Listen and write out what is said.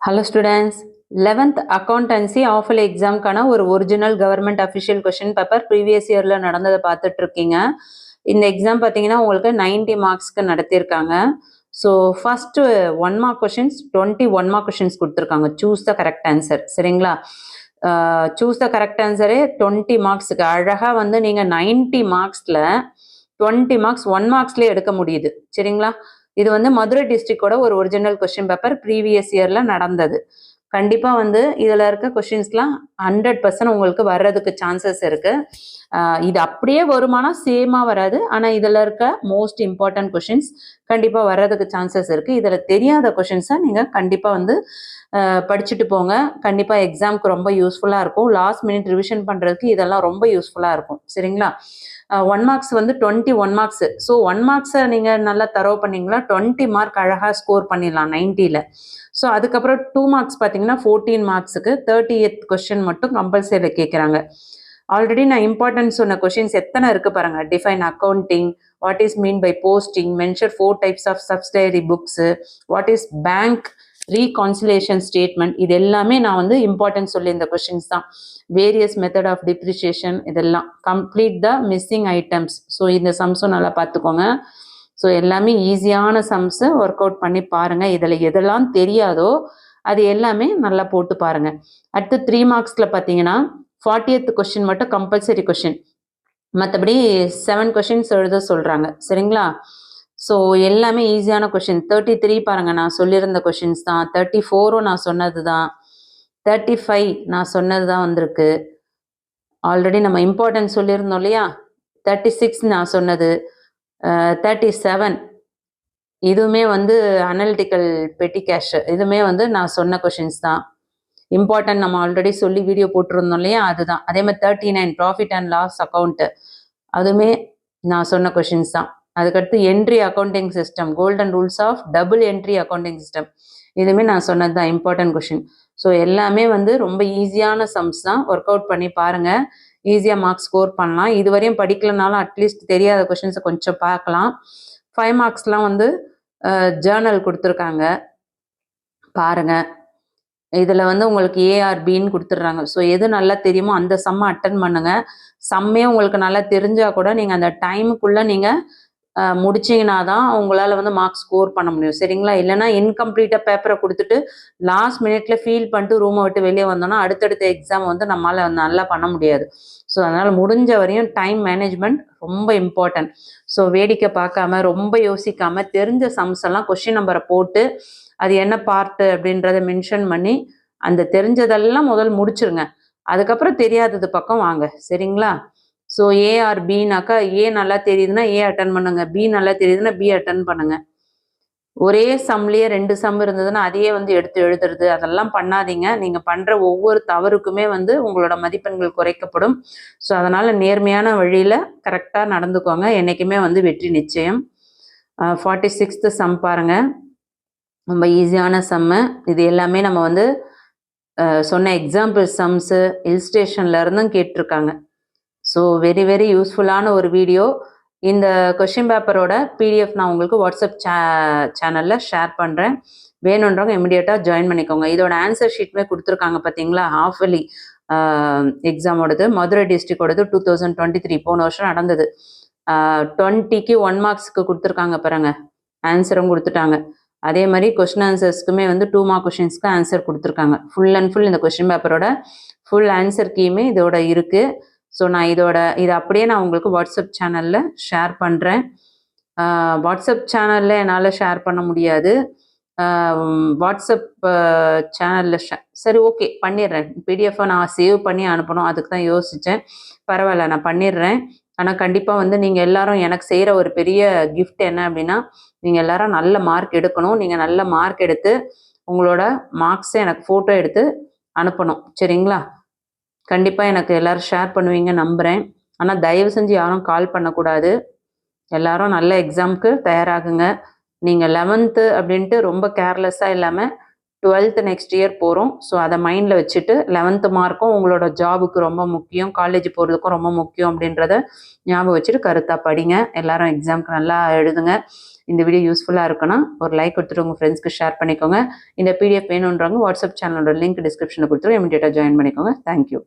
Hello students, 11th accountancy ஆஃபல் எக்ஸாம்க்கான ஒரு original government official question paper previous இயரில் நடந்ததை பார்த்துட்டு இருக்கீங்க. இந்த எக்ஸாம் பார்த்தீங்கன்னா உங்களுக்கு 90 மார்க்ஸ்க்கு நடத்தியிருக்காங்க. So first 1 mark questions 21 mark questions கொடுத்துருக்காங்க. Choose the correct answer. சரிங்களா? சூஸ் த கரெக்ட் ஆன்சரே 20 மார்க்ஸுக்கு அழகாக வந்து நீங்கள் 90 மார்க்ஸில் 20 மார்க்ஸ் 1 மார்க்ஸ்லேயே எடுக்க முடியுது. சரிங்களா? இது வந்து மதுரை டிஸ்ட்ரிக்டோட ஒரு ஒரிஜினல் கொஸ்டின் பேப்பர் ப்ரீவியஸ் இயரில் நடந்தது. கண்டிப்பாக வந்து இதில் இருக்க கொஷின்ஸ்லாம் 100% உங்களுக்கு வர்றதுக்கு சான்சஸ் இருக்குது. இது அப்படியே வருமானா சேமாக வராது. ஆனால் இதில் இருக்க மோஸ்ட் இம்பார்ட்டன்ட் கொஷின்ஸ் கண்டிப்பாக வர்றதுக்கு சான்சஸ் இருக்குது. இதில் தெரியாத கொஷின்ஸை நீங்கள் கண்டிப்பாக வந்து படிச்சுட்டு போங்க. கண்டிப்பாக எக்ஸாமுக்கு ரொம்ப யூஸ்ஃபுல்லாக இருக்கும். லாஸ்ட் மினிட் ரிவிஷன் பண்ணுறதுக்கு இதெல்லாம் ரொம்ப யூஸ்ஃபுல்லாக இருக்கும். சரிங்களா? 1 மார்க்ஸ் வந்து 21 மார்க்ஸ். ஸோ 1 மார்க்ஸை நீங்கள் நல்லா தரவு பண்ணிங்களா 20 மார்க் அழகாக ஸ்கோர் பண்ணிடலாம் 90ல். ஸோ அதுக்கப்புறம் 2 மார்க்ஸ் பார்த்தீங்கன்னா 14 மார்க்ஸுக்கு 30th கொஸ்டின் மட்டும் கம்பல்சரியில் கேட்குறாங்க. ஆல்ரெடி நான் இம்பார்ட்டன்ஸ் சொன்ன கொஷின்ஸ் எத்தனை இருக்குது பாருங்கள். Define accounting, what is mean by posting, mention 4 types of subsidiary books, what is bank reconciliation statement, இது எல்லாமே நான் வந்து இம்பார்ட்டன்ஸ் சொல்லி இந்த கொஷின்ஸ் தான். வேரியஸ் மெத்தட் ஆஃப் டிப்ரிசியேஷன், இதெல்லாம் complete the missing items. So இந்த சம்ஸும் நல்லா பார்த்துக்கோங்க. ஸோ எல்லாமே ஈஸியான சம்ஸை ஒர்க் அவுட் பண்ணி பாருங்கள். இதில் எதெல்லாம் தெரியாதோ அது எல்லாமே நல்லா போட்டு பாருங்கள். அடுத்து 3 மார்க்ஸில் பார்த்தீங்கன்னா 40th கொஸ்டின் மட்டும் கம்பல்சரி கொஷின், மற்றபடி 7 கொஷின்ஸ் எழுத சொல்கிறாங்க. சரிங்களா? ஸோ எல்லாமே ஈஸியான கொஷின். 33 பாருங்கள், நான் சொல்லியிருந்த கொஷின்ஸ் தான். 34ம் நான் சொன்னது தான். 35 நான் சொன்னது தான் வந்திருக்கு. ஆல்ரெடி நம்ம இம்பார்ட்டன்ஸ் சொல்லியிருந்தோம் இல்லையா? 36 நான் சொன்னது. 37 இதுவுமே வந்து அனலிட்டிக்கல் பெட்டி கேஷ், இதுவுமே வந்து நான் சொன்ன கொஷின்ஸ் தான். இம்பார்ட்டன்ட் நம்ம ஆல்ரெடி சொல்லி வீடியோ போட்டிருந்தோம் இல்லையா? அதுதான். அதே மாதிரி 39 ப்ராஃபிட் அண்ட் லாஸ் அக்கௌண்ட்டு, அதுவுமே நான் சொன்ன கொஷின்ஸ் தான். அதுக்கடுத்து entry accounting system, golden rules of double entry accounting system, இதுவுமே நான் சொன்னது தான் இம்பார்ட்டன்ட் கொஷின். ஸோ எல்லாமே வந்து ரொம்ப ஈஸியான சம்ஸ் தான். ஒர்க் அவுட் பண்ணி பாருங்கள். ஈஸியாக மார்க்ஸ் ஸ்கோர் பண்ணலாம். இதுவரையும் படிக்கலனாலும் அட்லீஸ்ட் தெரியாத கொஷின்ஸை கொஞ்சம் பார்க்கலாம். 5 மார்க்ஸ்லாம் வந்து ஜேர்னல் கொடுத்துருக்காங்க பாருங்கள். இதில் வந்து உங்களுக்கு ஏஆர்பின்னு கொடுத்துட்றாங்க. ஸோ எது நல்லா தெரியுமோ அந்த சம்மை அட்டன் பண்ணுங்கள். சம்மே உங்களுக்கு நல்லா தெரிஞ்சால் கூட நீங்கள் அந்த டைமுக்குள்ளே நீங்கள் முடிச்சிங்கன்னா தான் உங்களால் வந்து மார்க்ஸ் ஸ்கோர் பண்ண முடியும். சரிங்களா? இல்லைனா இன்கம்ப்ளீட்டாக பேப்பரை கொடுத்துட்டு லாஸ்ட் மினிட்ல ஃபீல் பண்ணிட்டு ரூமை விட்டு வெளியே வந்தோன்னா அடுத்தடுத்த எக்ஸாம் வந்து நம்மளால் நல்லா பண்ண முடியாது. ஸோ அதனால் முடிஞ்ச வரையும் டைம் மேனேஜ்மெண்ட் ரொம்ப இம்பார்ட்டன்ட். ஸோ வேடிக்கை பார்க்காம ரொம்ப யோசிக்காமல் தெரிஞ்ச சம்ஸ் எல்லாம் கொஷின் நம்பரை போட்டு அது என்ன பார்ட்டு அப்படின்றத மென்ஷன் பண்ணி அந்த தெரிஞ்சதெல்லாம் முதல் முடிச்சிருங்க. அதுக்கப்புறம் தெரியாதது பக்கம் வாங்க. சரிங்களா? ஸோ ஏஆர்பின்னாக்கா ஏ நல்லா தெரியுதுன்னா ஏ அட்டன் பண்ணுங்க, பி நல்லா தெரியுதுன்னா பி அட்டன் பண்ணுங்க. ஒரே சம்லேயே 2 சம் இருந்ததுன்னா அதையே வந்து எடுத்து எழுதுறது, அதெல்லாம் பண்ணாதீங்க. நீங்கள் பண்ணுற ஒவ்வொரு தவறுக்குமே வந்து உங்களோட மதிப்பெண்கள் குறைக்கப்படும். ஸோ அதனால் நேர்மையான வழியில் கரெக்டாக நடந்துக்கோங்க. என்றைக்குமே வந்து வெற்றி நிச்சயம். 46th சம் பாருங்கள், ரொம்ப ஈஸியான சம்மு. இது எல்லாமே நம்ம வந்து சொன்ன எக்ஸாம்பிள் சம்ஸு இல்ஸ்ட்ரேஷன்ல இருந்தும் கேட்டிருக்காங்க. ஸோ வெரி வெரி யூஸ்ஃபுல்லான ஒரு வீடியோ. இந்த கொஷின் பேப்பரோட பிடிஎஃப் நான் உங்களுக்கு வாட்ஸ்அப் சேனலில் ஷேர் பண்ணுறேன். வேணுன்றவங்க இமிடியேட்டாக ஜாயின் பண்ணிக்கோங்க. இதோட ஆன்சர் ஷீட்டுமே கொடுத்துருக்காங்க பார்த்தீங்களா? ஹாஃபலி எக்ஸாமோடது மதுரை டிஸ்ட்ரிக்டோடது 2023 போன வருஷம் நடந்தது. 20க்கு 1 மார்க்ஸுக்கு கொடுத்துருக்காங்க பாருங்க. ஆன்சரும் கொடுத்துட்டாங்க. அதே மாதிரி கொஸ்டின் ஆன்சர்ஸ்க்குமே வந்து 2 மார்க் கொஷின்ஸ்க்கு ஆன்சர் கொடுத்துருக்காங்க. ஃபுல் அண்ட் ஃபுல் இந்த கொஷின் பேப்பரோட ஃபுல் ஆன்சர் கீமே இதோட இருக்குது. ஸோ நான் இதை அப்படியே நான் உங்களுக்கு வாட்ஸ்அப் சேனலில் ஷேர் பண்ணுறேன். வாட்ஸ்அப் சேனலில் என்னால் ஷேர் பண்ண முடியாது. வாட்ஸ்அப் சேனலில் சரி ஓகே பண்ணிடுறேன். பிடிஎஃபை நான் சேவ் பண்ணி அனுப்பணும், அதுக்கு தான் யோசித்தேன். பரவாயில்ல, நான் பண்ணிடுறேன். ஆனால் கண்டிப்பாக வந்து நீங்கள் எல்லாரும் எனக்கு செய்கிற ஒரு பெரிய கிஃப்ட் என்ன அப்படின்னா, நீங்கள் எல்லாரும் நல்ல மார்க் எடுக்கணும். நீங்கள் நல்ல மார்க் எடுத்து உங்களோட மார்க்ஸை எனக்கு ஃபோட்டோ எடுத்து அனுப்பணும். சரிங்களா? கண்டிப்பாக எனக்கு எல்லோரும் ஷேர் பண்ணுவீங்க நம்புகிறேன். ஆனால் தயவு செஞ்சு யாரும் கால் பண்ணக்கூடாது. எல்லாரும் நல்ல எக்ஸாமுக்கு தயாராகுங்க. நீங்கள் 11th அப்படின்ட்டு ரொம்ப கேர்லெஸ்ஸாக இல்லாமல் 12th நெக்ஸ்ட் இயர் போகிறோம். ஸோ அதை மைண்டில் வச்சுட்டு 11th மார்க்கும் உங்களோட ஜாபுக்கு ரொம்ப முக்கியம், காலேஜ் போகிறதுக்கும் ரொம்ப முக்கியம் அப்படின்றத ஞாபகம் வச்சுட்டு கருத்தாக படிங்க. எல்லாரும் எக்ஸாமுக்கு நல்லா எழுதுங்க. இந்த வீடியோ யூஸ்ஃபுல்லாக இருக்குன்னா ஒரு லைக் கொடுத்துட்டு உங்கள் ஃப்ரெண்ட்ஸ்க்கு ஷேர் பண்ணிக்கோங்க. இந்த பிடிஎஃப் வேணுன்றவங்க வாட்ஸ்அப் சேனலோட லிங்க் டிஸ்கிரிப்ஷனில் கொடுத்துட்டு இமீடியட்டாக ஜாயின் பண்ணிக்கோங்க. தேங்க்யூ.